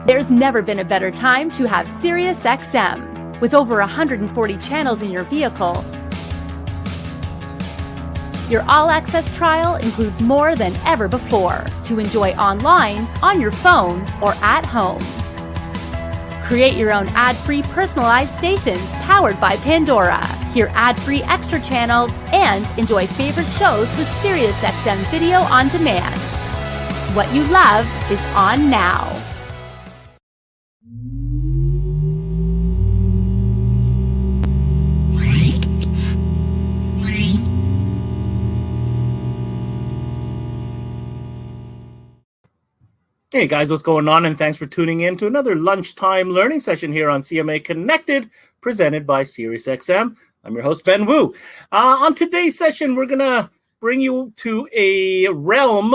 There's never been a better time to have SiriusXM. With over 140 channels in your vehicle, your all-access trial includes more than ever before to enjoy online, on your phone, or at home. Create your own ad-free personalized stations powered by Pandora. Hear ad-free extra channels and enjoy favorite shows with SiriusXM Video on Demand. What you love is on now. Hey guys, what's going on? And thanks for tuning in to another lunchtime learning session here on CMA Connected, presented by SiriusXM. I'm your host, Ben Wu. On today's session, we're going to bring you to a realm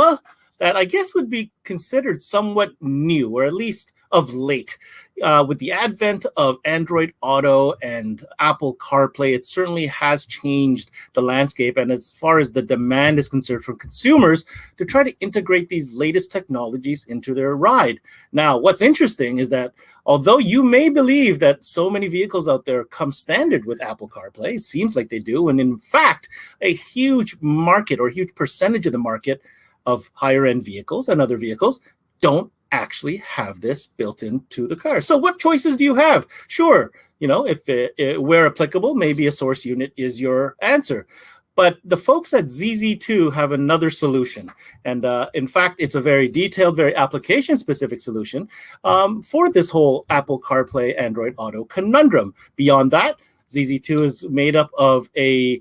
that I guess would be considered somewhat new, or at least of late. With the advent of Android Auto and Apple CarPlay, it certainly has changed the landscape. And as far as the demand is concerned from consumers, to try to integrate these latest technologies into their ride. Now, what's interesting is that although you may believe that so many vehicles out there come standard with Apple CarPlay, it seems like they do. And in fact, a huge market or huge percentage of the market of higher end vehicles and other vehicles don't actually have this built into the car. So what choices do you have? Sure, if where applicable, maybe a source unit is your answer. But the folks at ZZ-2 have another solution. And in fact, it's a very detailed, very application-specific solution for this whole Apple CarPlay, Android Auto conundrum. Beyond that, ZZ-2 is made up of a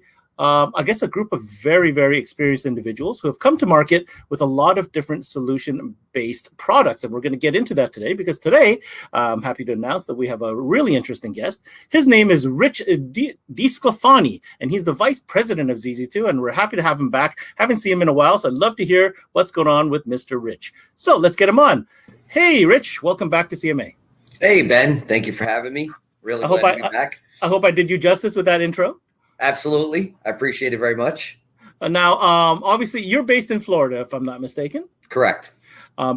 group of very, very experienced individuals who have come to market with a lot of different solution-based products. And we're going to get into that today, because today I'm happy to announce that we have a really interesting guest. His name is Rich DeSclafani, and he's the vice president of ZZ-2, and we're happy to have him back. Haven't seen him in a while, so I'd love to hear what's going on with Mr. Rich. So let's get him on. Hey, Rich, welcome back to CMA. Hey, Ben. Thank you for having me. Really glad to be back. I hope I did you justice with that intro. Absolutely. I appreciate it very much. Now, obviously, you're based in Florida, if I'm not mistaken. Correct.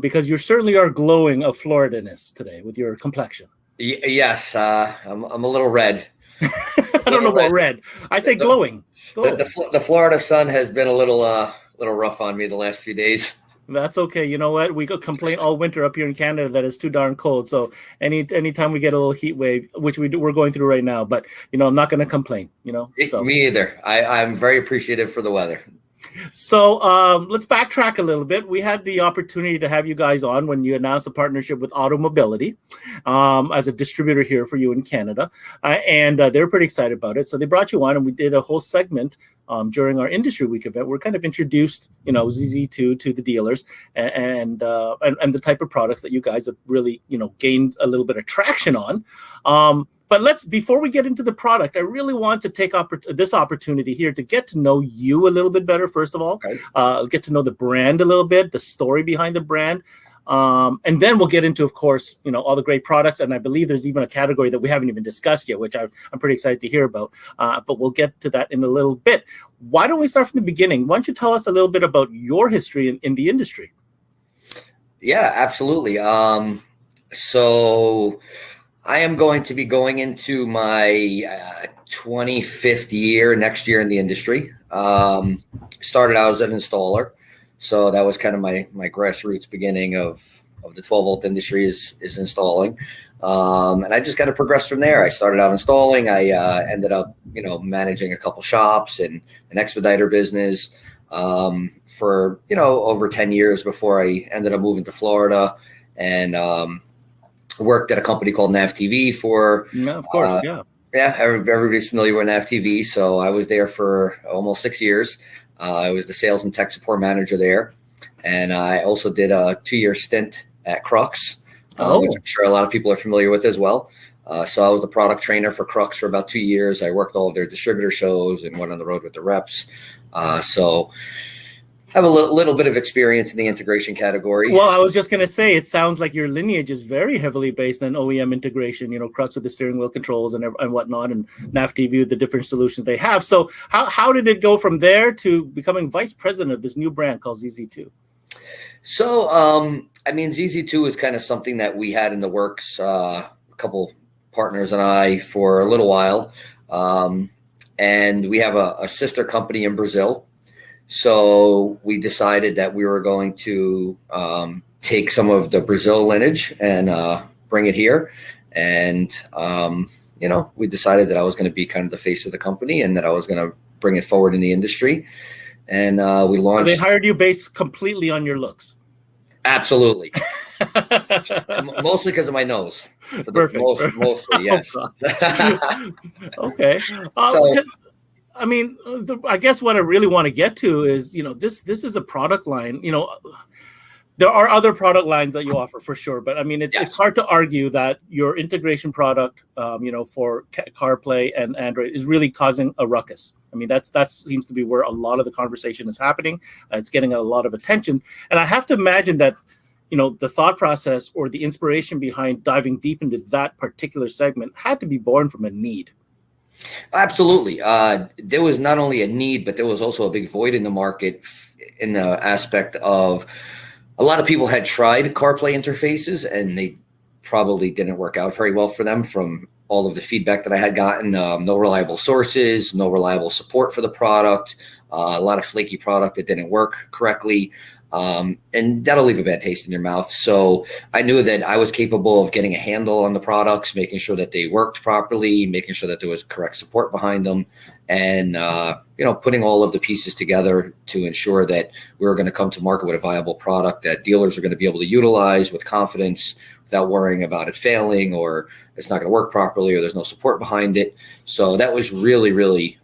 Because you certainly are glowing of Florida-ness today with your complexion. Yes. I'm a little red. I don't know about red. I say glowing. The Florida sun has been a little rough on me the last few days. That's okay. You know what? We could complain all winter up here in Canada that it's too darn cold. So anytime we get a little heat wave, which we're going through right now, but I'm not going to complain. So. Me either. I'm very appreciative for the weather. So let's backtrack a little bit. We had the opportunity to have you guys on when you announced a partnership with Automobility as a distributor here for you in Canada. And they were pretty excited about it. So they brought you on, and we did a whole segment during our Industry Week event. We're kind of introduced, ZZ-2 to the dealers and the type of products that you guys have really, gained a little bit of traction on. But before we get into the product, I really want to take this opportunity here to get to know you a little bit better, first of all. Okay. Get to know the brand a little bit, the story behind the brand. And then we'll get into, of course, all the great products. And I believe there's even a category that we haven't even discussed yet, which I'm pretty excited to hear about. But we'll get to that in a little bit. Why don't we start from the beginning? Why don't you tell us a little bit about your history in the industry? Yeah, absolutely. So I am going to be going into my 25th year next year in the industry. Started out as an installer. So that was kind of my grassroots beginning of the 12-volt industry is installing. And I just kind of progressed from there. I started out installing. I ended up, managing a couple shops and an expediter business for, over 10 years before I ended up moving to Florida and worked at a company called Nav TV for. Yeah, of course, yeah. Yeah, everybody's familiar with Nav TV. So I was there for almost 6 years. I was the sales and tech support manager there. And I also did a 2-year stint at Crux, which I'm sure a lot of people are familiar with as well. So I was the product trainer for Crux for about 2 years. I worked all of their distributor shows and went on the road with the reps. So I have a little bit of experience in the integration category. Well, I was just going to say, it sounds like your lineage is very heavily based on OEM integration, Crux with the steering wheel controls and whatnot, and Nav TV, the different solutions they have. So how did it go from there to becoming vice president of this new brand called ZZ-2? So I mean, ZZ-2 is kind of something that we had in the works, a couple partners and I, for a little while. And we have a sister company in Brazil. So we decided that we were going to take some of the Brazil lineage and bring it here. And, we decided that I was going to be kind of the face of the company and that I was going to bring it forward in the industry. And we launched. So they hired you based completely on your looks. Absolutely. Mostly because of my nose. Perfect. Mostly, yes. Okay. I mean, I guess what I really want to get to is, this is a product line. There are other product lines that you offer for sure, but I mean, it's hard to argue that your integration product, for CarPlay and Android is really causing a ruckus. I mean, that seems to be where a lot of the conversation is happening. It's getting a lot of attention, and I have to imagine that, the thought process or the inspiration behind diving deep into that particular segment had to be born from a need. Absolutely. There was not only a need, but there was also a big void in the market in the aspect of a lot of people had tried CarPlay interfaces and they probably didn't work out very well for them from all of the feedback that I had gotten. No reliable sources, no reliable support for the product, a lot of flaky product that didn't work correctly. And that'll leave a bad taste in your mouth. So I knew that I was capable of getting a handle on the products, making sure that they worked properly, making sure that there was correct support behind them, and putting all of the pieces together to ensure that we were going to come to market with a viable product that dealers are going to be able to utilize with confidence without worrying about it failing or it's not going to work properly or there's no support behind it. So that was really, really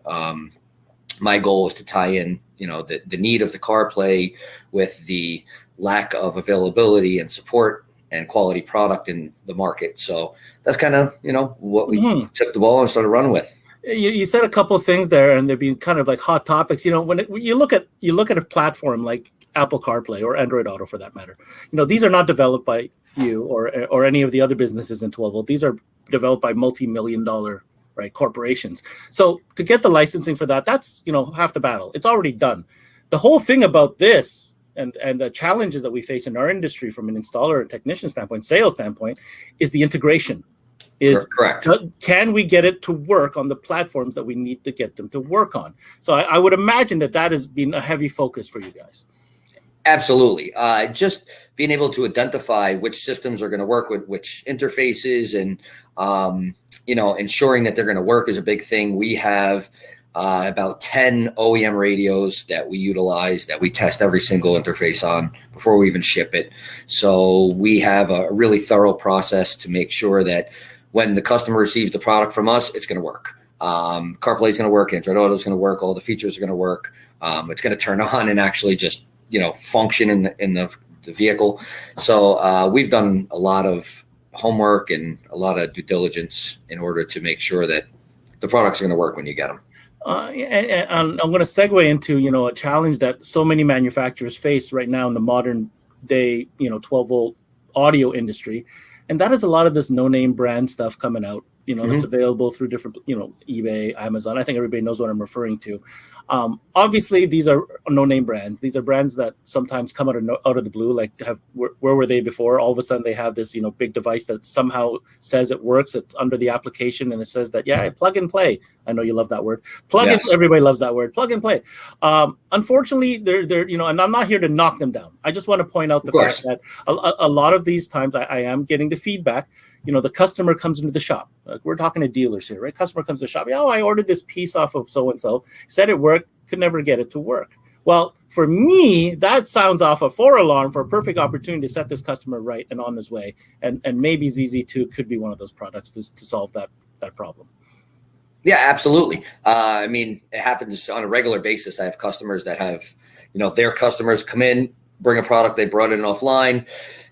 my goal, was to tie in the need of the CarPlay with the lack of availability and support and quality product in the market. So that's kind of, what we took the ball and started running with. You said a couple of things there, and they've been kind of like hot topics. When you look at a platform like Apple CarPlay or Android Auto, for that matter, these are not developed by you or any of the other businesses in 12 These are developed by multi-million-dollar corporations. So to get the licensing for that, that's half the battle. It's already done. The whole thing about this and the challenges that we face in our industry from an installer and technician standpoint, sales standpoint, is the integration. Is correct. Can we get it to work on the platforms that we need to get them to work on? So I would imagine that has been a heavy focus for you guys. Absolutely. Just being able to identify which systems are going to work with which interfaces and, ensuring that they're going to work is a big thing. We have about 10 OEM radios that we utilize, that we test every single interface on before we even ship it. So we have a really thorough process to make sure that when the customer receives the product from us, it's going to work. CarPlay is going to work. Android Auto is going to work. All the features are going to work. It's going to turn on and actually just function in the vehicle. So we've done a lot of homework and a lot of due diligence in order to make sure that the products are going to work when you get them. And I'm going to segue into a challenge that so many manufacturers face right now in the modern day 12-volt audio industry, and that is a lot of this no-name brand stuff coming out. That's available through different, eBay, Amazon. I think everybody knows what I'm referring to. Obviously, these are no-name brands. These are brands that sometimes come out of the blue. Like, where were they before? All of a sudden, they have this, big device that somehow says it works. It's under the application, and it says that, plug and play. I know you love that word. Everybody loves that word. Plug and play. Unfortunately, they're and I'm not here to knock them down. I just want to point out the fact that a lot of these times I am getting the feedback. The customer comes into the shop. We're talking to dealers here, right? Customer comes to the shop. I ordered this piece off of so-and-so, said it worked, could never get it to work. Well, for me, that sounds off a 4-alarm for a perfect opportunity to set this customer right and on his way. And maybe ZZ-2 could be one of those products to solve that problem. Yeah, absolutely. I mean, it happens on a regular basis. I have customers that have, their customers come in, bring a product, they brought it in offline.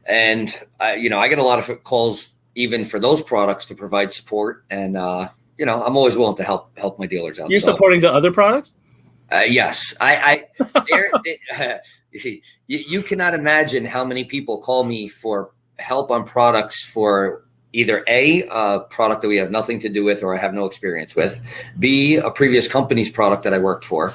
And, I get a lot of calls even for those products to provide support. And, I'm always willing to help my dealers out. You're supporting the other products? Yes. You cannot imagine how many people call me for help on products for either A, a product that we have nothing to do with or I have no experience with, B, a previous company's product that I worked for,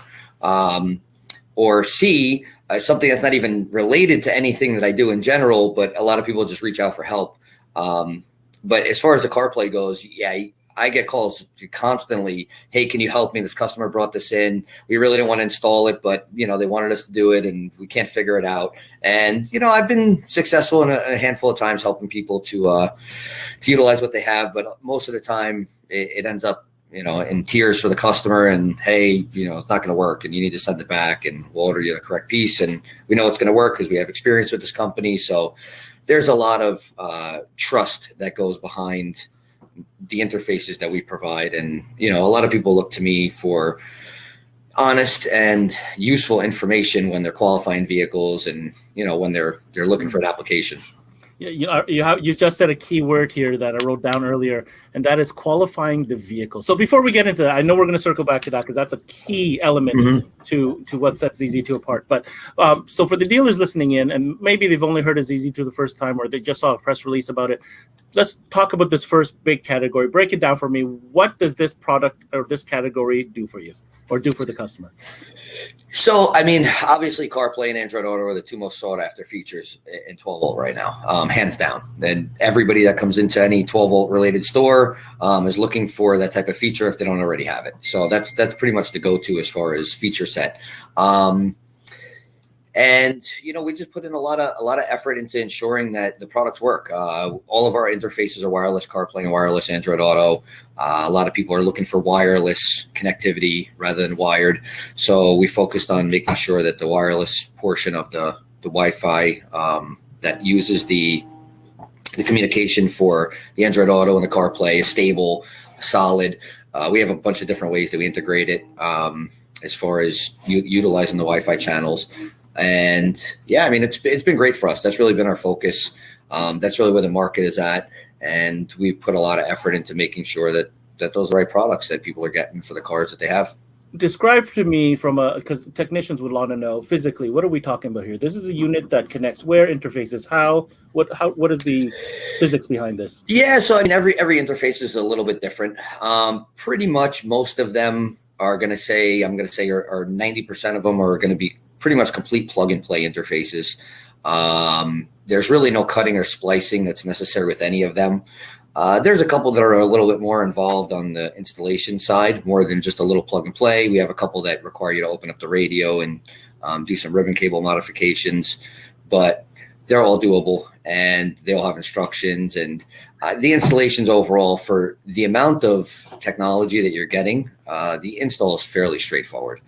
or C, something that's not even related to anything that I do in general, but a lot of people just reach out for help. But as far as the CarPlay goes, yeah, I get calls constantly. Hey, can you help me? This customer brought this in. We really didn't want to install it, but they wanted us to do it, and we can't figure it out. And I've been successful in a handful of times helping people to utilize what they have, but most of the time it ends up in tears for the customer, and hey, it's not going to work, and you need to send it back, and we'll order you the correct piece, and we know it's going to work because we have experience with this company. So there's a lot of trust that goes behind the interfaces that we provide. And, a lot of people look to me for honest and useful information when they're qualifying vehicles and, when they're looking for an application. Yeah, you just said a key word here that I wrote down earlier, and that is qualifying the vehicle. So before we get into that, I know we're going to circle back to that because that's a key element to what sets ZZ-2 apart. But so for the dealers listening in, and maybe they've only heard of ZZ-2 the first time, or they just saw a press release about it, let's talk about this first big category. Break it down for me. What does this product or this category do for you, or do for the customer? So, obviously CarPlay and Android Auto are the two most sought after features in 12 volt right now, hands down. And everybody that comes into any 12 volt related store is looking for that type of feature if they don't already have it. So that's pretty much the go-to as far as feature set. And we just put in a lot of effort into ensuring that the products work. All of our interfaces are wireless CarPlay and wireless Android Auto. A lot of people are looking for wireless connectivity rather than wired. So we focused on making sure that the wireless portion of the Wi-Fi that uses the communication for the Android Auto and the CarPlay is stable, solid. We have a bunch of different ways that we integrate it as far as utilizing the Wi-Fi channels. And yeah, it's been great for us. That's really been our focus. That's really where the market is at. And we put a lot of effort into making sure that those are the right products that people are getting for the cars that they have. Describe to me because technicians would want to know physically, what are we talking about here? This is a unit that connects where, interfaces how, what is the physics behind this? Yeah, so every interface is a little bit different. Pretty much most of them are going to say, or 90% of them are going to be pretty much complete plug and play interfaces. There's really no cutting or splicing that's necessary with any of them. There's a couple that are a little bit more involved on the installation side, more than just a little plug and play. We have a couple that require you to open up the radio and do some ribbon cable modifications, but they're all doable and they all have instructions. And the installations overall, for the amount of technology that you're getting, the install is fairly straightforward.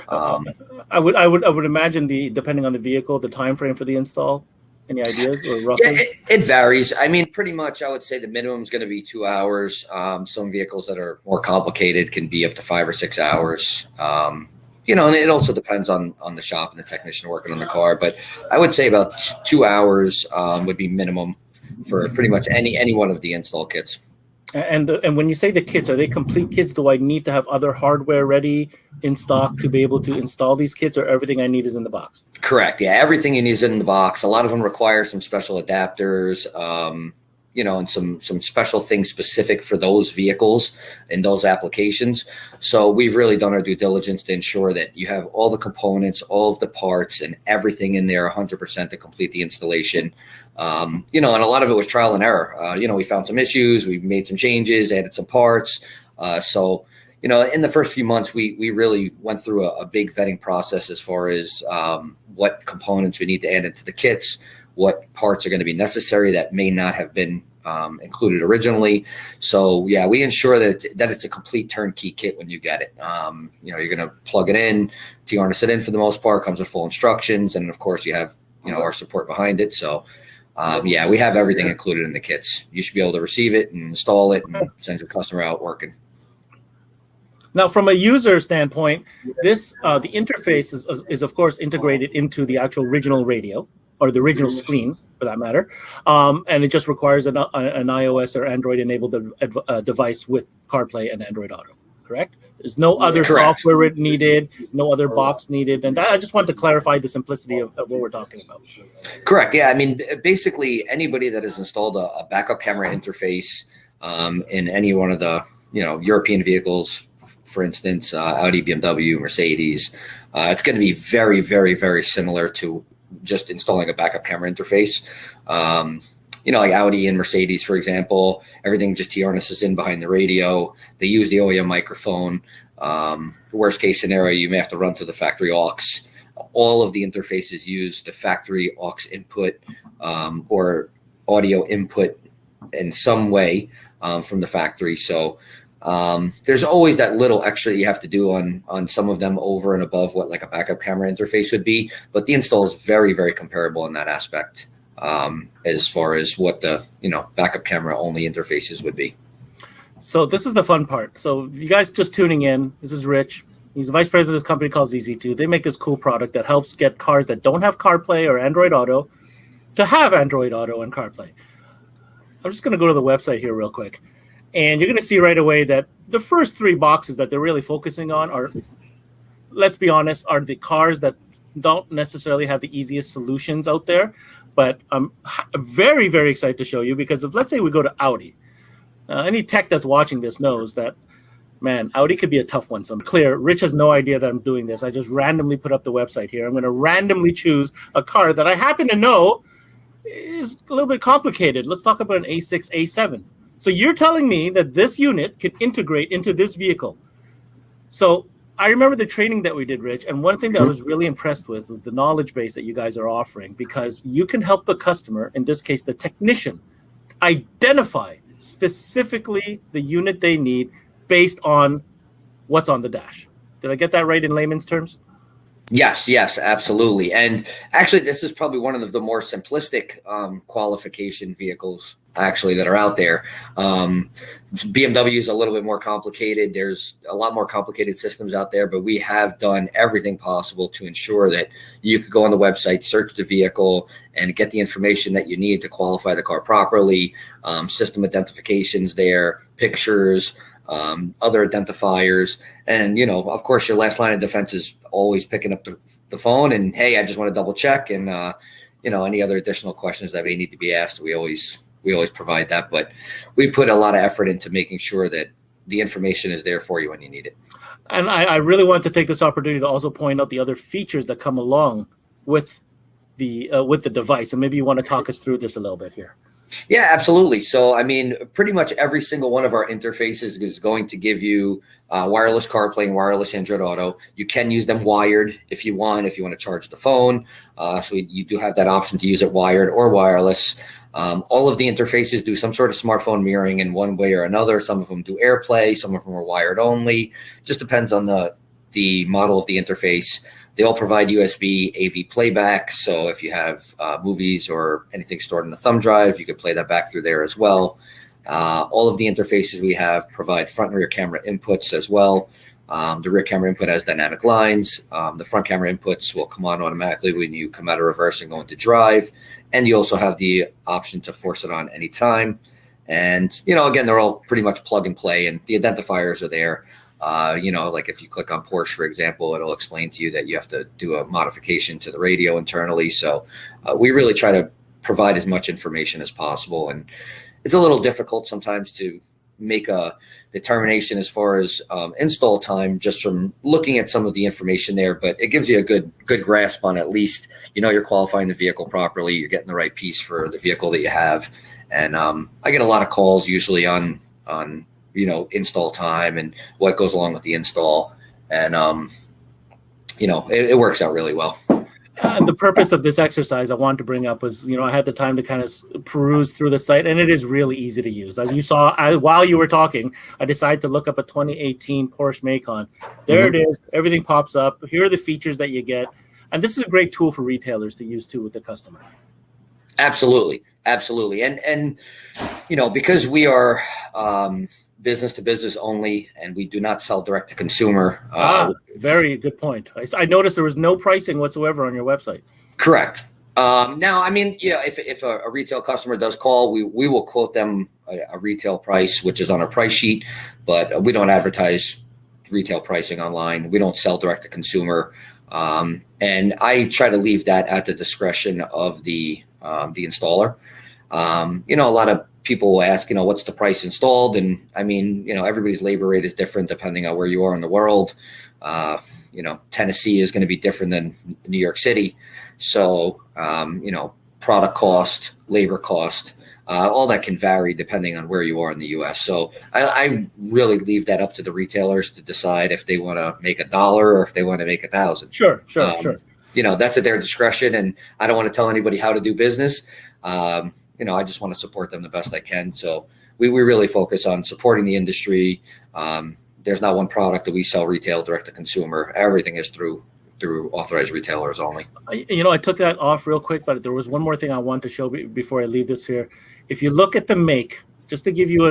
I would imagine depending on the vehicle, the time frame for the install. Any ideas or roughly? Yeah, it varies. Pretty much I would say the minimum is going to be 2 hours. Some vehicles that are more complicated can be up to 5 or 6 hours. And it also depends on the shop and the technician working on the car. But I would say about 2 hours would be minimum for pretty much any one of the install kits. And when you say the kits, are they complete kits? Do I need to have other hardware ready in stock to be able to install these kits, or everything I need is in the box? Correct. Yeah, everything you need is in the box. A lot of them require some special adapters, and some special things specific for those vehicles and those applications. So we've really done our due diligence to ensure that you have all the components, all of the parts, and everything in there 100% to complete the installation. And a lot of it was trial and error. We found some issues, we made some changes, added some parts. So in the first few months, we really went through a big vetting process as far as what components we need to add into the kits, what parts are going to be necessary that may not have been included originally. So yeah, we ensure that it's a complete turnkey kit when you get it. You're going to plug it in, T-harness it in for the most part, comes with full instructions, and of course you have our support behind it. So yeah, we have everything included in the kits. You should be able to receive it and install it and send your customer out working. Now, from a user standpoint, this the interface is of course integrated into the actual original radio, or the original screen for that matter, and it just requires an iOS or Android enabled device with CarPlay and Android Auto. Correct? There's no other software needed, no other box needed, and I just want to clarify the simplicity of what we're talking about. Correct. Yeah, basically anybody that has installed a backup camera interface in any one of the European vehicles for instance, Audi, BMW, Mercedes, it's going to be very, very, very similar to just installing a backup camera interface. Like Audi and Mercedes, for example, everything just harnesses in behind the radio. They use the OEM microphone. Worst case scenario, you may have to run to the factory aux. All of the interfaces use the factory aux input or audio input in some way from the factory. So there's always that little extra you have to do on some of them over and above what like a backup camera interface would be. But the install is very, very comparable in that aspect as far as what the backup camera only interfaces would be. So this is the fun part. So if you guys just tuning in, this is Rich. He's the vice president of this company called ZZ-2. They make this cool product that helps get cars that don't have CarPlay or Android Auto to have Android Auto and CarPlay. I'm just going to go to the website here real quick. And you're going to see right away that the first three boxes that they're really focusing on are, let's be honest, are the cars that don't necessarily have the easiest solutions out there. But I'm very, very excited to show you because if, let's say we go to Audi. Any tech that's watching this knows that, man, Audi could be a tough one. So I'm clear, Rich has no idea that I'm doing this. I just randomly put up the website here. I'm going to randomly choose a car that I happen to know is a little bit complicated. Let's talk about an A6, A7. So you're telling me that this unit can integrate into this vehicle. So I remember the training that we did, Rich, and one thing that I was really impressed with was the knowledge base that you guys are offering, because you can help the customer, in this case, the technician, identify specifically the unit they need based on what's on the dash. Did I get that right in layman's terms? Yes, absolutely. And actually, this is probably one of the more simplistic qualification vehicles actually that are out there. BMW is a little bit more complicated. There's a lot more complicated systems out there, but we have done everything possible to ensure that you could go on the website, search the vehicle, and get the information that you need to qualify the car properly. System identifications there, pictures, other identifiers, and of course, your last line of defense is always picking up the phone and, hey, I just want to double check, and any other additional questions that may need to be asked, we always provide that. But we've put a lot of effort into making sure that the information is there for you when you need it. And I really want to take this opportunity to also point out the other features that come along with the device, and maybe you want to talk us through this a little bit here. Yeah, absolutely. So, I mean, pretty much every single one of our interfaces is going to give you wireless CarPlay and wireless Android Auto. You can use them wired if you want to charge the phone. So you do have that option to use it wired or wireless. All of the interfaces do some sort of smartphone mirroring in one way or another. Some of them do AirPlay. Some of them are wired only. Just depends on the model of the interface. They all provide USB AV playback. So if you have movies or anything stored in the thumb drive, you can play that back through there as well. All of the interfaces we have provide front and rear camera inputs as well. The rear camera input has dynamic lines. The front camera inputs will come on automatically when you come out of reverse and go into drive. And you also have the option to force it on anytime. And, again, they're all pretty much plug and play, and the identifiers are there. Like if you click on Porsche, for example, it'll explain to you that you have to do a modification to the radio internally. So we really try to provide as much information as possible. And it's a little difficult sometimes to make a determination as far as install time just from looking at some of the information there, but it gives you a good grasp on at least, you're qualifying the vehicle properly, you're getting the right piece for the vehicle that you have. And I get a lot of calls usually on install time and what goes along with the install. And, it works out really well. The purpose of this exercise I wanted to bring up was, I had the time to kind of peruse through the site, and it is really easy to use. As you saw, while you were talking, I decided to look up a 2018 Porsche Macan. There it is. Everything pops up. Here are the features that you get. And this is a great tool for retailers to use too with the customer. Absolutely. And because we are business to business only, and we do not sell direct to consumer. Very good point. I noticed there was no pricing whatsoever on your website. Correct. Now, if a retail customer does call, we will quote them a retail price, which is on our price sheet, but we don't advertise retail pricing online. We don't sell direct to consumer. And I try to leave that at the discretion of the installer. A lot of people will ask, what's the price installed? And I mean, everybody's labor rate is different depending on where you are in the world. Tennessee is going to be different than New York City. So, product cost, labor cost, all that can vary depending on where you are in the U.S. So I really leave that up to the retailers to decide if they want to make $1 or if they want to make 1,000. Sure. That's at their discretion, and I don't want to tell anybody how to do business. I just want to support them the best I can. So we really focus on supporting the industry. There's not one product that we sell retail, direct to consumer. Everything is through authorized retailers only. I took that off real quick, but there was one more thing I wanted to show before I leave this here. If you look at the make, just to give you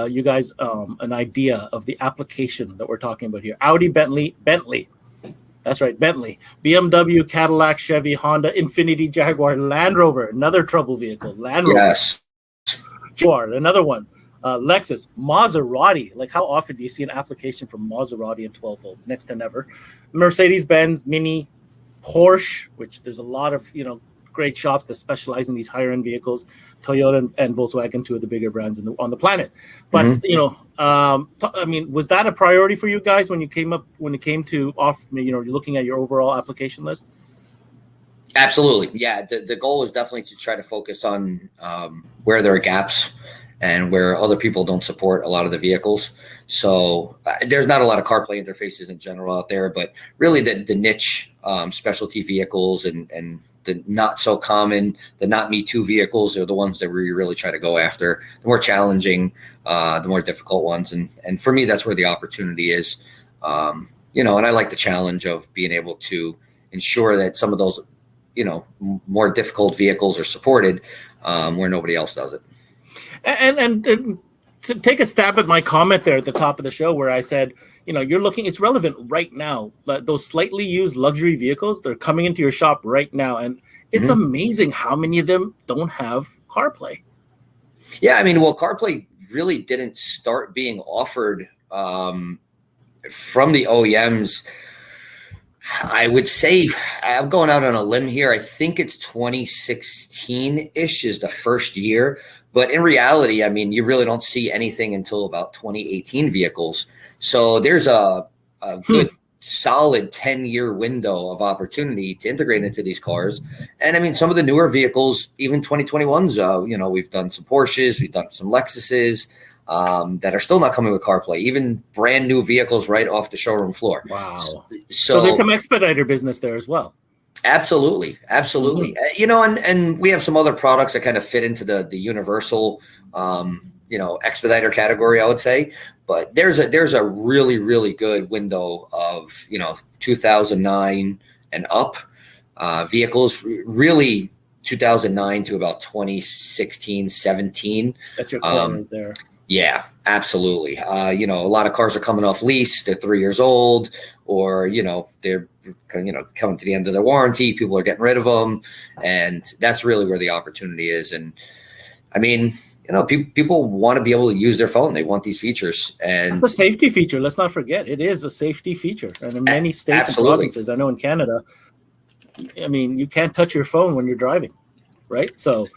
you guys an idea of the application that we're talking about here: Audi, Bentley. That's right, Bentley, BMW, Cadillac, Chevy, Honda, Infiniti, Jaguar, Land Rover, another trouble vehicle, Land Rover. Yes. Jaguar, another one. Lexus, Maserati. Like, how often do you see an application from Maserati in 12-volt? Next to never. Mercedes-Benz, Mini, Porsche, which there's a lot of great shops that specialize in these higher end vehicles. Toyota and Volkswagen, two of the bigger brands on the planet. But was that a priority for you guys when it came to you're looking at your overall application list? Absolutely, yeah. The goal is definitely to try to focus on where there are gaps and where other people don't support a lot of the vehicles. So there's not a lot of CarPlay interfaces in general out there, but really the niche specialty vehicles and the not so common, the not Me Too vehicles are the ones that we really try to go after. The more challenging, the more difficult ones. And for me, that's where the opportunity is. And I like the challenge of being able to ensure that some of those, more difficult vehicles are supported where nobody else does it. And to take a stab at my comment there at the top of the show where I said, you're looking, it's relevant right now. Those slightly used luxury vehicles, they're coming into your shop right now. And it's amazing how many of them don't have CarPlay. Yeah, I mean, well, CarPlay really didn't start being offered from the OEMs. I would say, I'm going out on a limb here, I think it's 2016-ish is the first year. But in reality, I mean, you really don't see anything until about 2018 vehicles. So there's a good solid 10-year window of opportunity to integrate into these cars. And I mean, some of the newer vehicles, even 2021s, we've done some Porsches, we've done some Lexuses that are still not coming with CarPlay, even brand new vehicles right off the showroom floor. Wow. So there's some expediter business there as well. Absolutely. And we have some other products that kind of fit into the universal, expediter category, I would say. But there's a really, really good window of, 2009 and up vehicles, really 2009 to about 2016, 17. That's your car right there. Yeah, absolutely. A lot of cars are coming off lease. They're 3 years old, or, they're, coming to the end of their warranty. People are getting rid of them. And that's really where the opportunity is. And I mean, people want to be able to use their phone. They want these features. And the safety feature, let's not forget, it is a safety feature. And in many states and provinces, I know in Canada, I mean, you can't touch your phone when you're driving, right? So,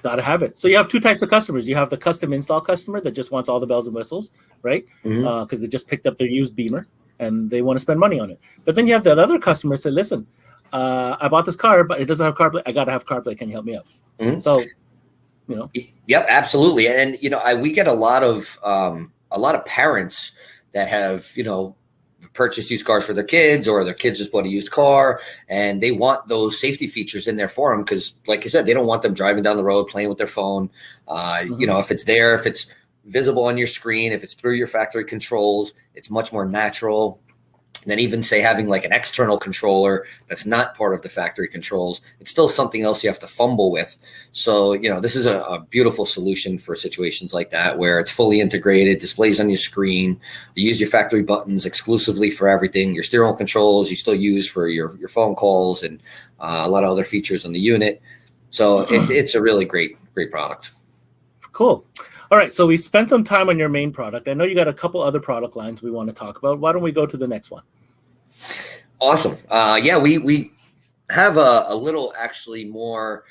got to have it. So you have two types of customers. You have the custom install customer that just wants all the bells and whistles, right? Because they just picked up their used Beamer and they want to spend money on it. But then you have that other customer say, listen, I bought this car, but it doesn't have CarPlay. I got to have CarPlay. Can you help me out? So, Yep, absolutely. And, we get a lot of parents that have, purchase used cars for their kids, or their kids just bought a used car and they want those safety features in there for them. Cause like you said, they don't want them driving down the road, playing with their phone. If it's there, if it's visible on your screen, if it's through your factory controls, it's much more natural than even say having like an external controller that's not part of the factory controls. It's still something else you have to fumble with. So, this is a beautiful solution for situations like that, where it's fully integrated, displays on your screen, you use your factory buttons exclusively for everything. Your steering wheel controls you still use for your phone calls, and a lot of other features on the unit. So it's a really great product. Cool. All right. So we spent some time on your main product. I know you got a couple other product lines we want to talk about. Why don't we go to the next one? Awesome. We have a little actually more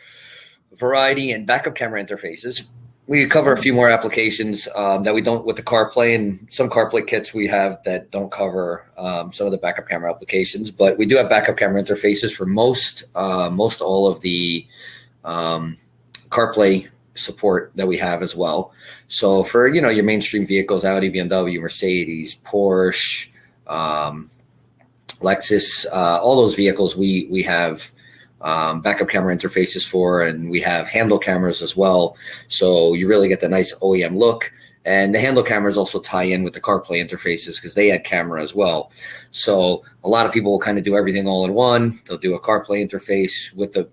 variety and backup camera interfaces. We cover a few more applications that we don't with the CarPlay, and some CarPlay kits we have that don't cover some of the backup camera applications. But we do have backup camera interfaces for most all of the CarPlay support that we have as well. So for your mainstream vehicles, Audi, BMW, Mercedes, Porsche, Lexus, all those vehicles we have backup camera interfaces for, and we have handle cameras as well. So you really get the nice OEM look. And the handle cameras also tie in with the CarPlay interfaces because they add camera as well. So a lot of people will kind of do everything all in one. They'll do a CarPlay interface with the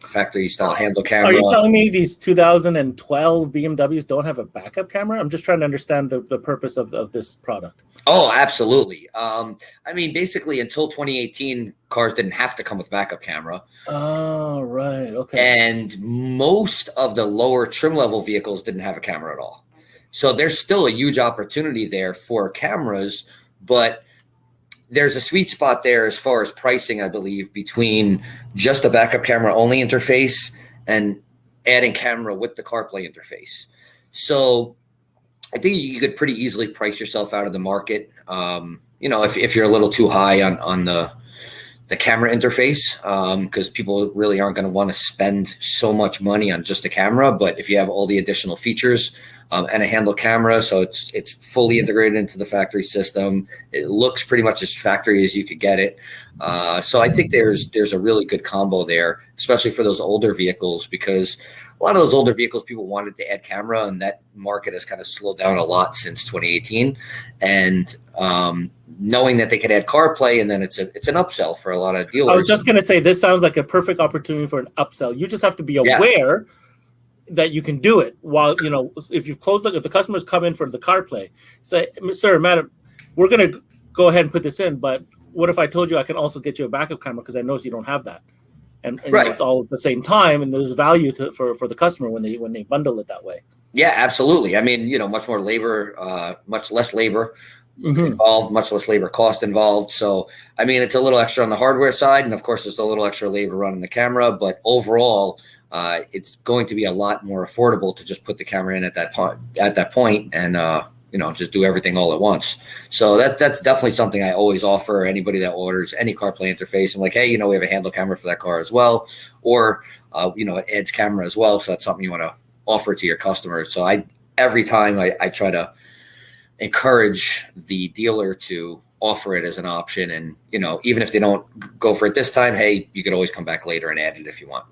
factory style handle camera. Are you telling me these 2012 BMWs don't have a backup camera? I'm just trying to understand the purpose of this product. Oh, absolutely. I mean, basically until 2018, cars didn't have to come with backup camera. Oh, right. Okay. And most of the lower trim level vehicles didn't have a camera at all. So there's still a huge opportunity there for cameras, but there's a sweet spot there as far as pricing, I believe, between just a backup camera only interface and adding camera with the CarPlay interface. So I think you could pretty easily price yourself out of the market. If you're a little too high on the camera interface, because people really aren't going to want to spend so much money on just a camera. But if you have all the additional features and a handle camera, so it's fully integrated into the factory system, it looks pretty much as factory as you could get it. So I think there's a really good combo there, especially for those older vehicles, because a lot of those older vehicles, people wanted to add camera, and that market has kind of slowed down a lot since 2018. And knowing that they could add CarPlay, and then it's an upsell for a lot of dealers. I was just going to say, this sounds like a perfect opportunity for an upsell. You just have to be aware that you can do it while, if you've closed, if the customers come in for the CarPlay, say, sir, madam, we're going to go ahead and put this in, but what if I told you I can also get you a backup camera because I notice you don't have that? And right. It's all at the same time, and there's value for the customer when they bundle it that way. Yeah, absolutely. I mean, much more labor, much less labor involved, much less labor cost involved. So, I mean, it's a little extra on the hardware side, and of course, there's a little extra labor running the camera. But overall, it's going to be a lot more affordable to just put the camera in at that point, and just do everything all at once. So that's definitely something I always offer anybody that orders any CarPlay interface. I'm like, hey, we have a handle camera for that car as well, or it adds camera as well. So that's something you want to offer to your customers. So every time I try to encourage the dealer to offer it as an option, and even if they don't go for it this time, hey, you could always come back later and add it if you want.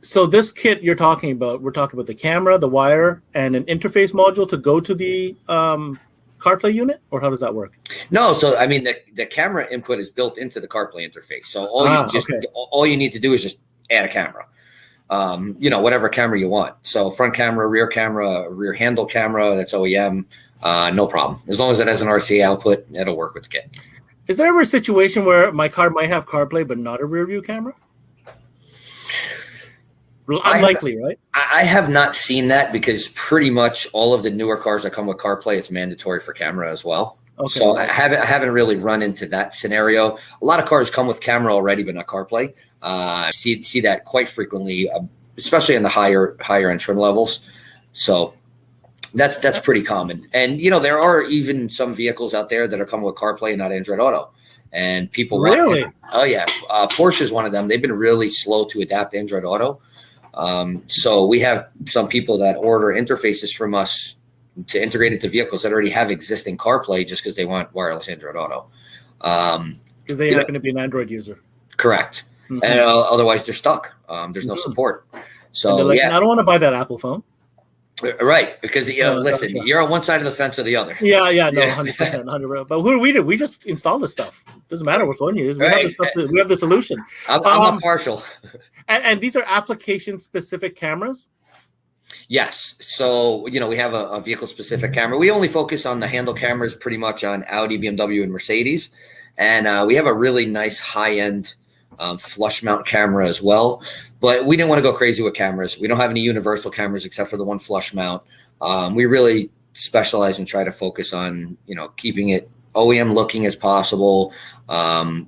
So this kit you're talking about, we're talking about the camera, the wire, and an interface module to go to the CarPlay unit, or how does that work? No, so I mean the camera input is built into the CarPlay interface. So all you need to do is just add a camera, whatever camera you want. So front camera, rear handle camera, that's OEM, no problem. As long as it has an RCA output, it'll work with the kit. Is there ever a situation where my car might have CarPlay but not a rear view camera? Unlikely, right? I have not seen that, because pretty much all of the newer cars that come with CarPlay, it's mandatory for camera as well. Okay. So I haven't really run into that scenario. A lot of cars come with camera already, but not CarPlay. See that quite frequently, especially in the higher end trim levels. So that's pretty common. And there are even some vehicles out there that are coming with CarPlay and not Android Auto. And people really? Oh yeah, Porsche is one of them. They've been really slow to adapt Android Auto. So we have some people that order interfaces from us to integrate into vehicles that already have existing CarPlay just because they want wireless Android Auto. Because they happen to be an Android user. Correct. Mm-hmm. And otherwise they're stuck. There's no support. So like, I don't want to buy that Apple phone. Right. Because, listen, you're on one side of the fence or the other. Yeah, no, 100%. 100%. But what do? We just install the stuff. Doesn't matter what phone you use. We have the stuff. We have the solution. I'm not partial. And these are application-specific cameras? Yes. So, we have a vehicle-specific camera. We only focus on the handle cameras pretty much on Audi, BMW, and Mercedes. And we have a really nice high-end flush mount camera as well. But we didn't want to go crazy with cameras. We don't have any universal cameras except for the one flush mount. We really specialize and try to focus on, keeping it OEM looking as possible.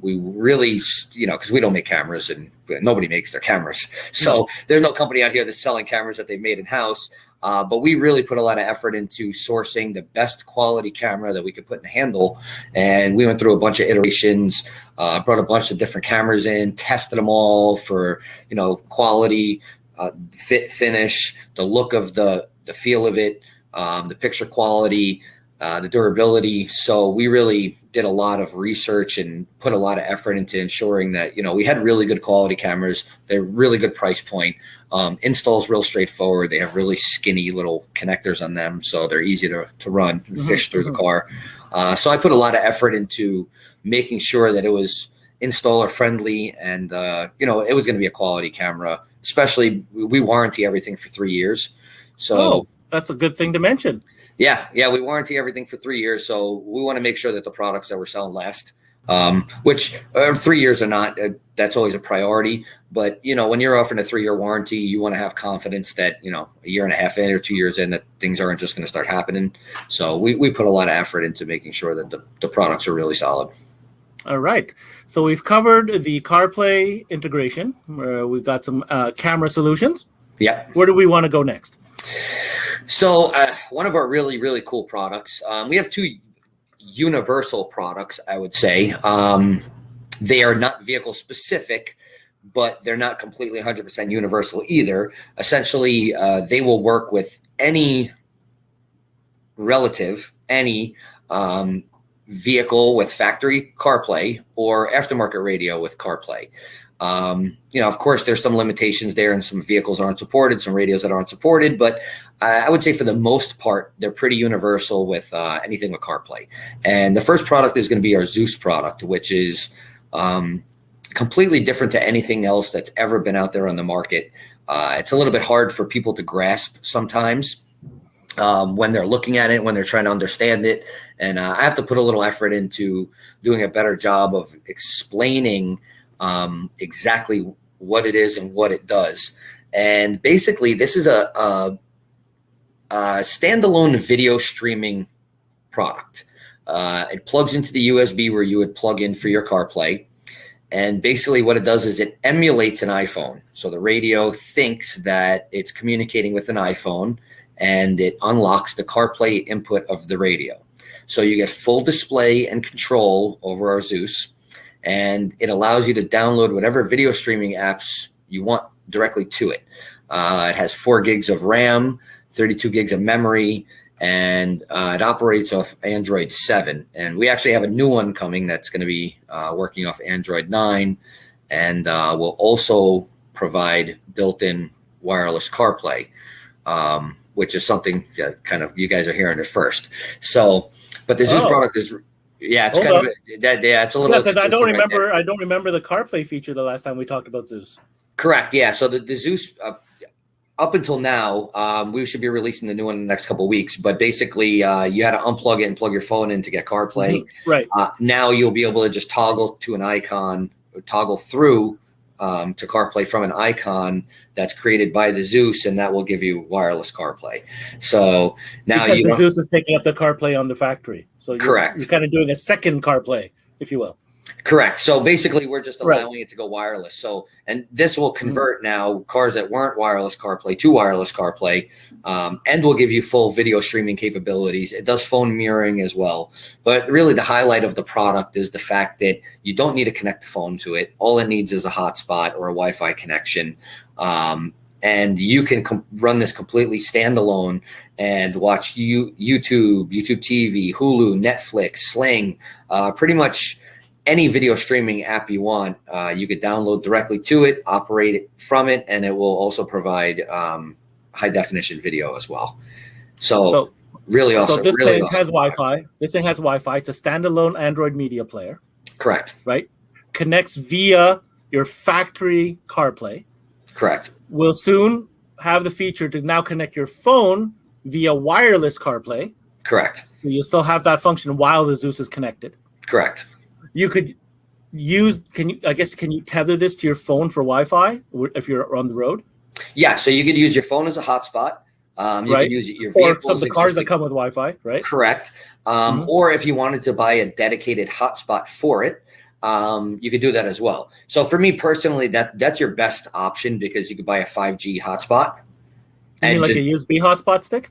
We really, because we don't make cameras and nobody makes their cameras. So there's no company out here that's selling cameras that they've made in-house. But we really put a lot of effort into sourcing the best quality camera that we could put in the handle. And we went through a bunch of iterations, brought a bunch of different cameras in, tested them all for, quality, fit, finish, the look of the feel of it, the picture quality, the durability. So we really did a lot of research and put a lot of effort into ensuring that, we had really good quality cameras. They're really good price point. Installs real straightforward. They have really skinny little connectors on them, so they're easy to run and fish through the car. So I put a lot of effort into making sure that it was installer friendly and, it was going to be a quality camera. Especially, we warranty everything for 3 years. So that's a good thing to mention. Yeah, we warranty everything for 3 years. So we want to make sure that the products that we're selling last, which 3 years or not, that's always a priority. But, when you're offering a 3-year warranty, you want to have confidence that, a year and a half in or 2 years in, that things aren't just going to start happening. So we put a lot of effort into making sure that the products are really solid. All right. So we've covered the CarPlay integration. We've got some camera solutions. Yeah. Where do we want to go next? So one of our really, really cool products, we have 2 universal products, I would say. They are not vehicle specific, but they're not completely 100% universal either. Essentially, they will work with any relative, any vehicle with factory CarPlay or aftermarket radio with CarPlay. Of course, there's some limitations there, and some vehicles aren't supported, some radios that aren't supported, but I would say for the most part, they're pretty universal with anything with CarPlay. And the first product is going to be our Zeus product, which is completely different to anything else that's ever been out there on the market. It's a little bit hard for people to grasp sometimes when they're looking at it, when they're trying to understand it. And I have to put a little effort into doing a better job of explaining exactly what it is and what it does. And basically, this is a standalone video streaming product. It plugs into the USB where you would plug in for your CarPlay. And basically what it does is it emulates an iPhone. So the radio thinks that it's communicating with an iPhone, and it unlocks the CarPlay input of the radio. So you get full display and control over our Zeus, and it allows you to download whatever video streaming apps you want directly to it. It has 4 gigs of RAM, 32 gigs of memory, and it operates off Android 7. And we actually have a new one coming that's going to be working off Android 9, and will also provide built-in wireless CarPlay, which is something that kind of you guys are hearing it first. So, but the Zeus product is, it's Hold kind up. of it's a little. Because I don't exclusive right there. remember. I don't remember the CarPlay feature the last time we talked about Zeus. Correct. Yeah. So the Zeus, up until now, we should be releasing the new one in the next couple of weeks. But basically, you had to unplug it and plug your phone in to get CarPlay. Right. Now you'll be able to just toggle to an icon, or toggle through to CarPlay from an icon that's created by the Zeus, and that will give you wireless CarPlay. So now because the Zeus is taking up the CarPlay on the factory. So correct. You're kind of doing a second CarPlay, if you will. Correct. So basically, we're just allowing it to go wireless. So, and this will convert now cars that weren't wireless CarPlay to wireless CarPlay, and will give you full video streaming capabilities. It does phone mirroring as well. But really, the highlight of the product is the fact that you don't need to connect the phone to it. All it needs is a hotspot or a Wi-Fi connection. And you can run this completely standalone and watch YouTube TV, Hulu, Netflix, Sling, pretty much any video streaming app you want. You could download directly to it, operate it from it, and it will also provide high definition video as well. So really awesome. So this really thing awesome has product. Wi-Fi. This thing has Wi-Fi. It's a standalone Android media player. Correct. Right? Connects via your factory CarPlay. Correct. Will soon have the feature to now connect your phone via wireless CarPlay. Correct. So you'll still have that function while the Zeus is connected. Correct. You could use, can you tether this to your phone for Wi-Fi if you're on the road? Yeah, so you could use your phone as a hotspot. You Right. can use your Or vehicles some of the cars that existing- come with Wi-Fi, right? Correct. Or if you wanted to buy a dedicated hotspot for it, you could do that as well. So for me personally, that's your best option because you could buy a 5G hotspot. You mean like a USB hotspot stick?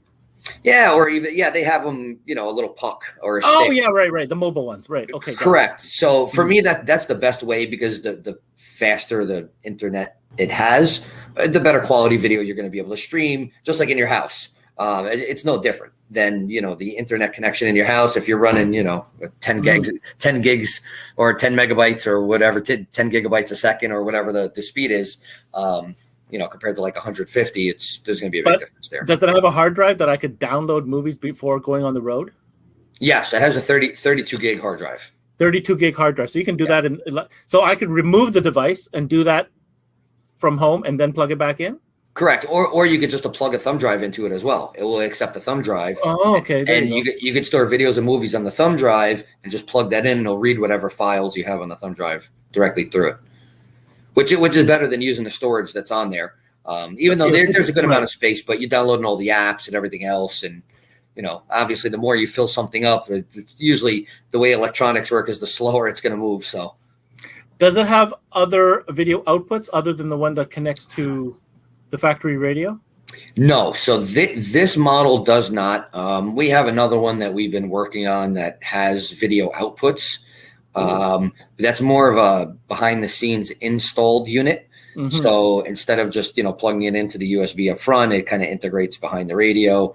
Yeah, or even they have them, a little puck or a Oh stick. yeah, right, the mobile ones, right? Okay, correct. So for me, that's the best way, because the faster the internet it has, the better quality video you're going to be able to stream, just like in your house. It's no different than the internet connection in your house. If you're running 10 gigs or 10 megabytes or whatever, 10 gigabytes a second or whatever the speed is. Compared to like 150, there's going to be a big difference there. Does it have a hard drive that I could download movies before going on the road? Yes, it has a 32 gig hard drive. 32 gig hard drive. So you can do that. So I could remove the device and do that from home and then plug it back in? Correct. Or you could just plug a thumb drive into it as well. It will accept a thumb drive. Oh, okay. And you could store videos and movies on the thumb drive and just plug that in, and it'll read whatever files you have on the thumb drive directly through it. Which is better than using the storage that's on there. Even though there's a good amount of space, but you're downloading all the apps and everything else. And, obviously the more you fill something up, it's usually the way electronics work is the slower it's going to move. So does it have other video outputs other than the one that connects to the factory radio? No. So this model does not. We have another one that we've been working on that has video outputs. That's more of a behind the scenes installed unit. Mm-hmm. So instead of just, plugging it into the USB up front, it kind of integrates behind the radio.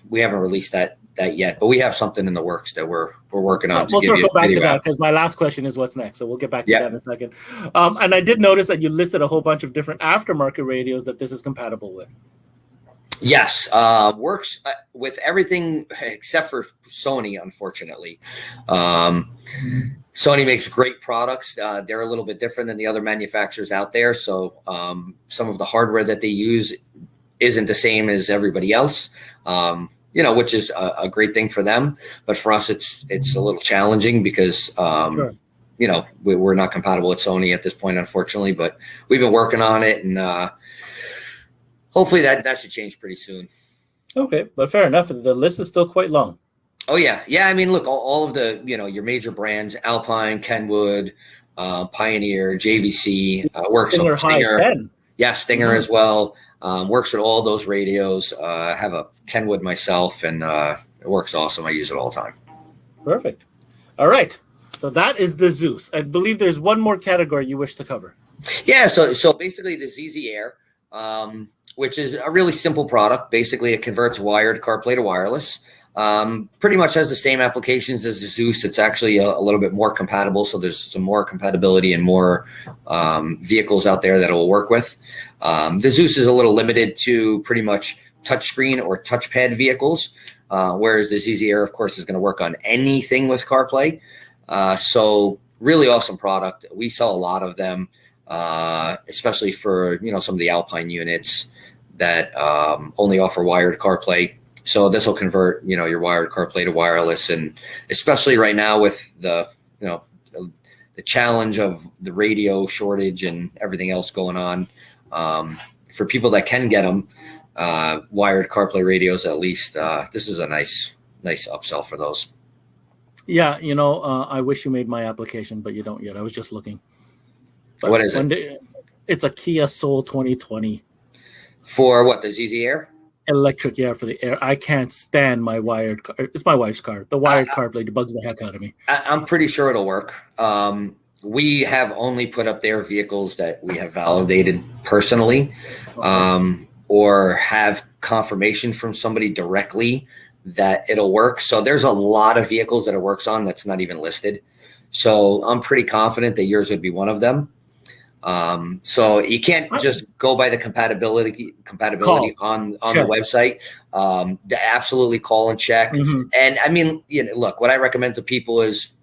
We haven't released that yet, but we have something in the works that we're working on. We'll circle back to that, because my last question is what's next. So we'll get back to that in a second. And I did notice that you listed a whole bunch of different aftermarket radios that this is compatible with. Yes, works with everything except for Sony, unfortunately. Sony makes great products. They're a little bit different than the other manufacturers out there. So some of the hardware that they use isn't the same as everybody else, which is a great thing for them. But for us, it's a little challenging because, Sure. We're not compatible with Sony at this point, unfortunately. But we've been working on it, and hopefully that should change pretty soon. Okay, but fair enough. The list is still quite long. Oh, yeah. Yeah, I mean, look, all of the, your major brands, Alpine, Kenwood, Pioneer, JVC, works on Stinger. Yeah, Stinger as well. Works with all those radios. I have a Kenwood myself, and it works awesome. I use it all the time. Perfect. All right. So that is the Zeus. I believe there's one more category you wish to cover. Yeah, so basically the ZZ Air, which is a really simple product. Basically, it converts wired CarPlay to wireless. Pretty much has the same applications as the Zeus. It's actually a little bit more compatible. So there's some more compatibility and more vehicles out there that it will work with. The Zeus is a little limited to pretty much touchscreen or touchpad vehicles, whereas the ZZ Air, of course, is going to work on anything with CarPlay. So really awesome product. We sell a lot of them, especially for, some of the Alpine units that only offer wired CarPlay. So this will convert, your wired CarPlay to wireless, and especially right now with the challenge of the radio shortage and everything else going on, for people that can get them, wired CarPlay radios, at least, this is a nice upsell for those. Yeah, I wish you made my application, but you don't yet. I was just looking. But what is it? It's a Kia Soul 2020. For what, the ZZ Air? Electric, yeah, for the Air. I can't stand my wired car. It's my wife's car. The wired CarPlay bugs the heck out of me. I'm pretty sure it'll work. We have only put up their vehicles that we have validated personally, or have confirmation from somebody directly that it'll work. So there's a lot of vehicles that it works on that's not even listed. So I'm pretty confident that yours would be one of them. So you can't just go by the compatibility on the website. Absolutely call and check. Mm-hmm. And I mean, look, what I recommend to people is,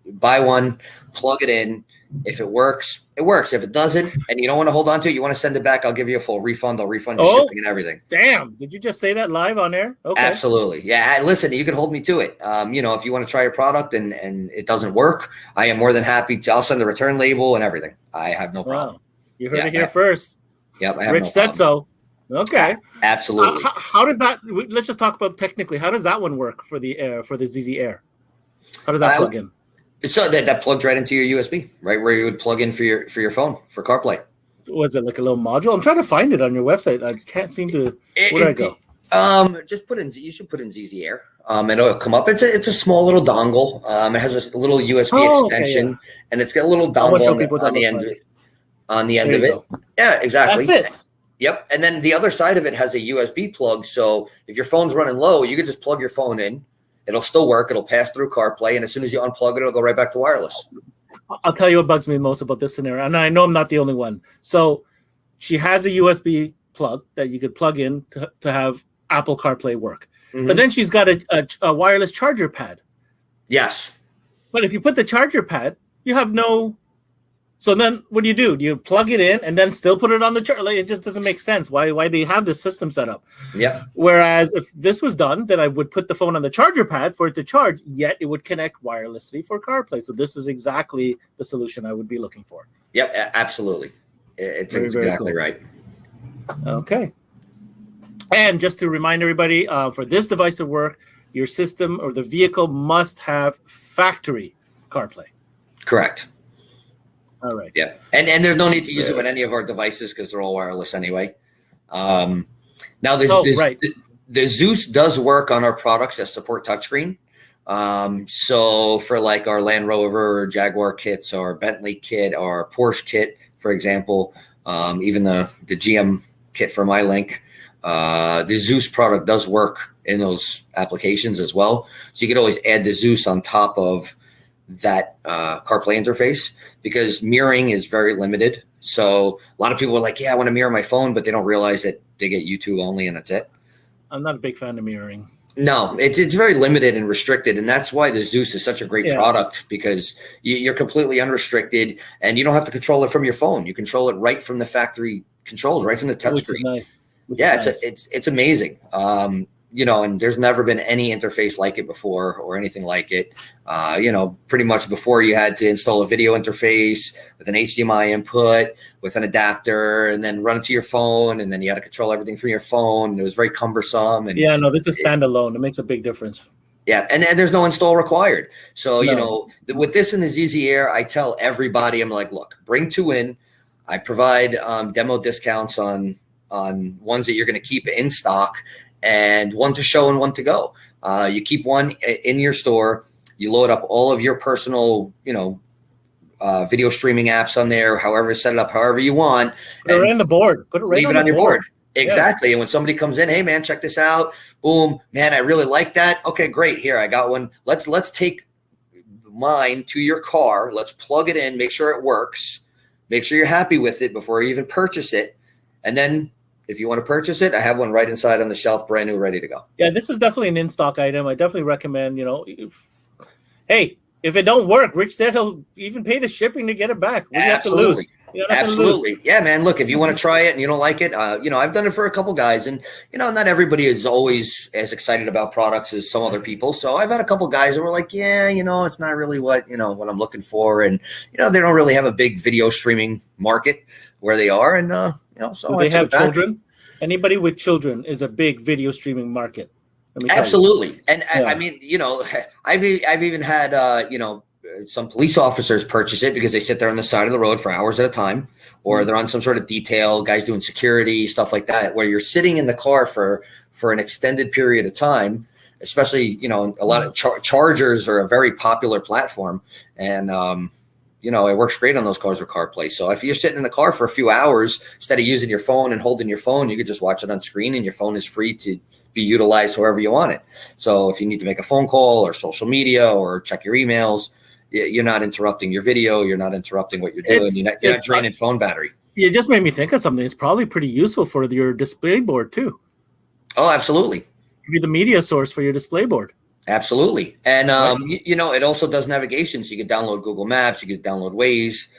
buy one, plug it in. If it works, it works. If it doesn't, and you don't want to hold on to it, you want to send it back, I'll give you a full refund. I'll refund your shipping and everything. Damn. Did you just say that live on air? Okay. Absolutely. Yeah. Listen, you can hold me to it. If you want to try your product and it doesn't work, I am more than happy to. I'll send the return label and everything. I have no problem. You heard it here first. Yep. I have Rich said so. Okay. Absolutely. How does that? Let's just talk about technically. How does that one work for the ZZ Air? How does that plug in? So that plugs right into your USB, right where you would plug in for your phone for CarPlay. Was it like a little module? I'm trying to find it on your website. I can't seem to. Where do I go? Just put in. You should put in ZZ Air. It'll come up. It's a small little dongle. It has a little USB extension, and it's got a little dongle on the end. On the end of it. Yeah, exactly. That's it. Yep. And then the other side of it has a USB plug. So if your phone's running low, you can just plug your phone in. It'll still work. It'll pass through CarPlay, and as soon as you unplug it, it'll go right back to wireless. I'll tell you what bugs me most about this scenario, and I know I'm not the only one. So she has a USB plug that you could plug in to have Apple CarPlay work. Mm-hmm. But then she's got a wireless charger pad. Yes. But if you put the charger pad, you have no... So then what do? Do you plug it in and then still put it on the charger? Like, it just doesn't make sense. Why they have this system set up? Yeah. Whereas if this was done, then I would put the phone on the charger pad for it to charge, yet it would connect wirelessly for CarPlay. So this is exactly the solution I would be looking for. Yep, absolutely. It's exactly right. Okay. And just to remind everybody, for this device to work, your system or the vehicle must have factory CarPlay. Correct. All right. Yeah. And there's no need to use it with any of our devices because they're all wireless anyway. Now, the Zeus does work on our products that support touchscreen. So for like our Land Rover or Jaguar kits, our Bentley kit, our Porsche kit, for example, even the GM kit for my Link, the Zeus product does work in those applications as well. So you could always add the Zeus on top of that CarPlay interface because mirroring is very limited. So a lot of people are like, yeah, I want to mirror my phone, but they don't realize that they get YouTube only and that's it. I'm not a big fan of mirroring. No, it's very limited and restricted. And that's why the Zeus is such a great product because you're completely unrestricted and you don't have to control it from your phone. You control it right from the factory controls, right from the touchscreen. Nice. It's amazing. And there's never been any interface like it before or anything like it. Pretty much before you had to install a video interface with an HDMI input, with an adapter, and then run it to your phone, and then you had to control everything from your phone. It was very cumbersome. And this is standalone. It makes a big difference. Yeah, and there's no install required. So, with this in the ZZ Air, I tell everybody, I'm like, look, bring two in. I provide demo discounts on ones that you're going to keep in stock, and one to show and one to go. You keep one in your store. You load up all of your personal, video streaming apps on there, set it up however you want. Put it right on the board. Leave it on your board. Exactly. Yeah. And when somebody comes in, hey, man, check this out. Boom. Man, I really like that. Okay, great. Here, I got one. Let's take mine to your car. Let's plug it in. Make sure it works. Make sure you're happy with it before you even purchase it. And then if you want to purchase it, I have one right inside on the shelf, brand new, ready to go. Yeah, this is definitely an in-stock item. I definitely recommend, if it don't work, Rich said he'll even pay the shipping to get it back. What do you have to lose? Absolutely. Yeah, man. Look, if you want to try it and you don't like it, I've done it for a couple guys, and not everybody is always as excited about products as some other people. So I've had a couple guys that were like, yeah, it's not really what I'm looking for, and they don't really have a big video streaming market where they are, and so do they have children. Anybody with children is a big video streaming market. Absolutely, and I mean, I've even had some police officers purchase it because they sit there on the side of the road for hours at a time, or they're on some sort of detail, guys doing security, stuff like that, where you're sitting in the car for an extended period of time, especially, a lot of chargers are a very popular platform. And, it works great on those cars with CarPlay. So if you're sitting in the car for a few hours, instead of using your phone and holding your phone, you could just watch it on screen, and your phone is free to be utilized however you want it. So if you need to make a phone call or social media or check your emails, you're not interrupting your video. You're not interrupting what you're doing. You're not draining phone battery. You just made me think of something. It's probably pretty useful for your display board too. Oh, absolutely. It could be the media source for your display board. Absolutely. And, it also does navigation. So you can download Google Maps. You can download Waze.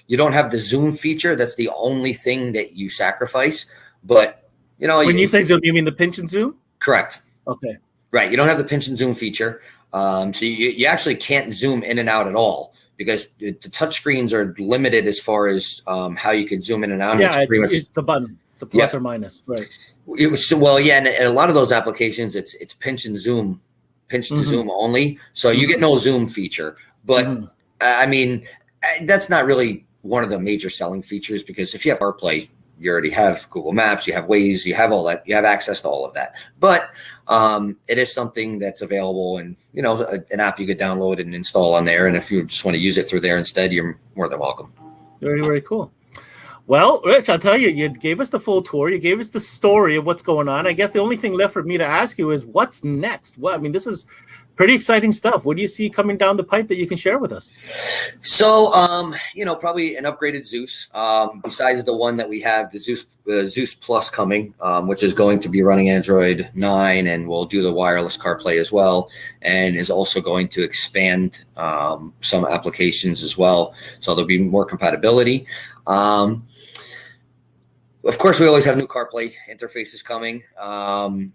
You don't have the zoom feature. That's the only thing that you sacrifice. But, when you say zoom, you mean the pinch and zoom? Correct. Okay. Right. You don't have the pinch and zoom feature. So you actually can't zoom in and out at all because the touch screens are limited as far as how you can zoom in and out. Yeah, it's a button. It's a plus or minus. Right. And a lot of those applications, it's pinch to zoom only. So you get no zoom feature. But I mean, that's not really one of the major selling features, because if you have CarPlay, you already have Google Maps, you have Waze, you have all that, you have access to all of that. But it is something that's available, and an app you could download and install on there. And if you just want to use it through there instead, you're more than welcome. Very, very cool. Well, Rich, I'll tell you, you gave us the full tour. You gave us the story of what's going on. I guess the only thing left for me to ask you is what's next? Well, I mean, this is pretty exciting stuff. What do you see coming down the pipe that you can share with us? So, probably an upgraded Zeus, besides the one that we have, the Zeus Plus coming, which is going to be running Android 9, and will do the wireless CarPlay as well, and is also going to expand some applications as well. So there'll be more compatibility. Of course, we always have new CarPlay interfaces coming.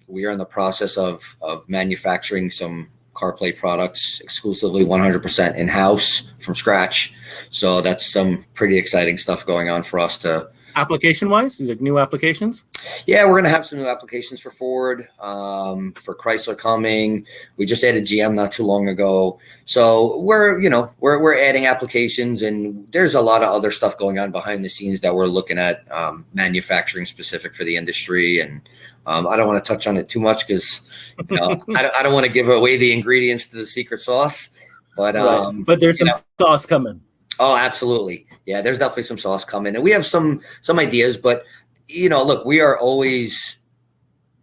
We are in the process of manufacturing some CarPlay products exclusively 100% in-house from scratch. So that's some pretty exciting stuff going on for us to. Application-wise, like new applications? Yeah, we're going to have some new applications for Ford, for Chrysler coming. We just added GM not too long ago. So we're adding applications, and there's a lot of other stuff going on behind the scenes that we're looking at, manufacturing specific for the industry. And I don't want to touch on it too much because I don't want to give away the ingredients to the secret sauce. But right. But there's some sauce coming. Oh, absolutely. Yeah, there's definitely some sauce coming. And we have some ideas, but, look, we are always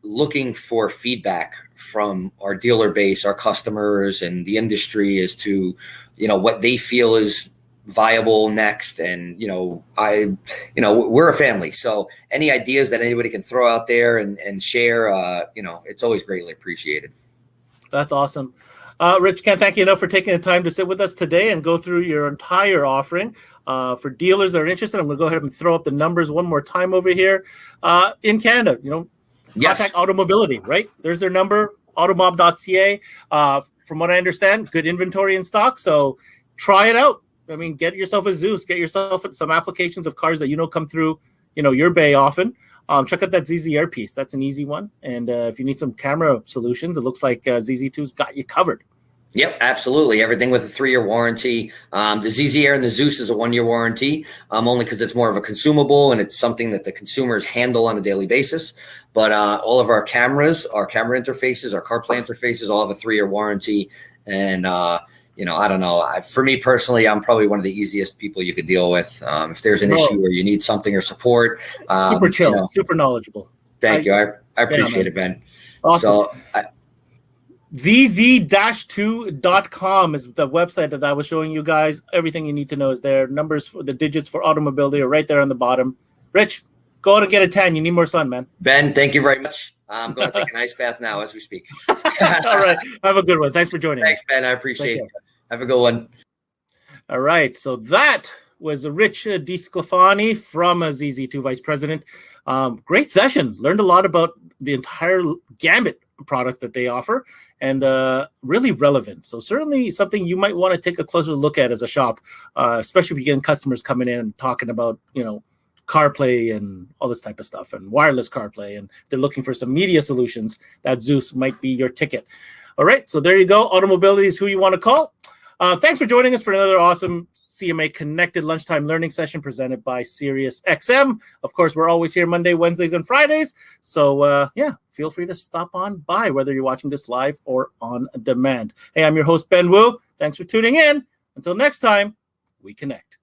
looking for feedback from our dealer base, our customers, and the industry as to, what they feel is viable next. And, we're a family. So any ideas that anybody can throw out there and share, it's always greatly appreciated. That's awesome. Rich, can't thank you enough for taking the time to sit with us today and go through your entire offering. For dealers that are interested, I'm going to go ahead and throw up the numbers one more time over here. In Canada, Yes. Contact Automobility, right? There's their number, automob.ca. From what I understand, good inventory in stock. So try it out. I mean, get yourself a Zeus, get yourself some applications of cars that come through, your bay often. Check out that ZZ Air piece. That's an easy one. And if you need some camera solutions, it looks like ZZ2's got you covered. Yep, absolutely. Everything with a 3-year warranty. The ZZ Air and the Zeus is a 1-year warranty, only because it's more of a consumable and it's something that the consumers handle on a daily basis. But all of our cameras, our camera interfaces, our CarPlay interfaces all have a 3-year warranty. And, I don't know. For me personally, I'm probably one of the easiest people you could deal with. If there's an issue where you need something or support. Super chill, super knowledgeable. Thank you. I appreciate it, Ben. Awesome. So, ZZ-2.com is the website that I was showing you guys. Everything you need to know is there. Numbers for the digits for Automobility are right there on the bottom. Rich, go out and get a tan. You need more sun, man. Ben, thank you very much. I'm going to take an ice bath now as we speak. All right. Have a good one. Thanks for joining. Thanks, Ben. I appreciate it. Have a good one. All right. So that was Rich DeSclafani from ZZ2 Vice President. Great session. Learned a lot about the entire gambit of products that they offer, and really relevant. So certainly something you might want to take a closer look at as a shop, especially if you're getting customers coming in and talking about, CarPlay and all this type of stuff, and wireless CarPlay, and if they're looking for some media solutions, that Zeus might be your ticket. All right, so there you go. Automobility is who you want to call. Thanks for joining us for another awesome CMA Connected lunchtime learning session presented by SiriusXM. Of course, we're always here Monday, Wednesdays, and Fridays. So, feel free to stop on by, whether you're watching this live or on demand. Hey, I'm your host, Ben Wu. Thanks for tuning in. Until next time, we connect.